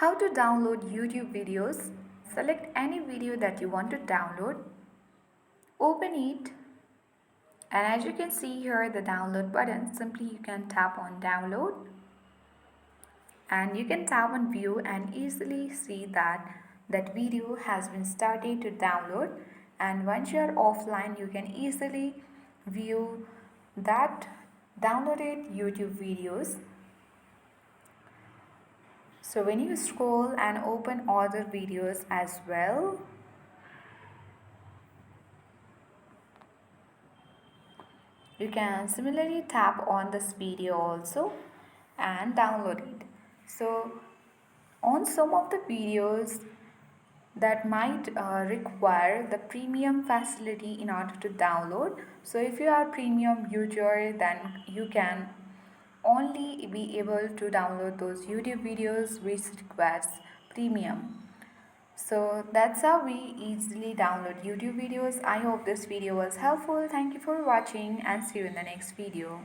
How to download YouTube videos. Select any video that you want to download. Open it, and as you can see here the download button, simply you can tap on download and you can tap on view and easily see that video has been started to download. And once you are offline, you can easily view that downloaded YouTube videos. So when you scroll and open other videos as well, you can similarly tap on this video also and download it. So on some of the videos that might require the premium facility in order to download. So if you are premium user, then you can only be able to download those YouTube videos which requires premium. So that's how we easily download YouTube videos. I hope this video was helpful. Thank you for watching and see you in the next video.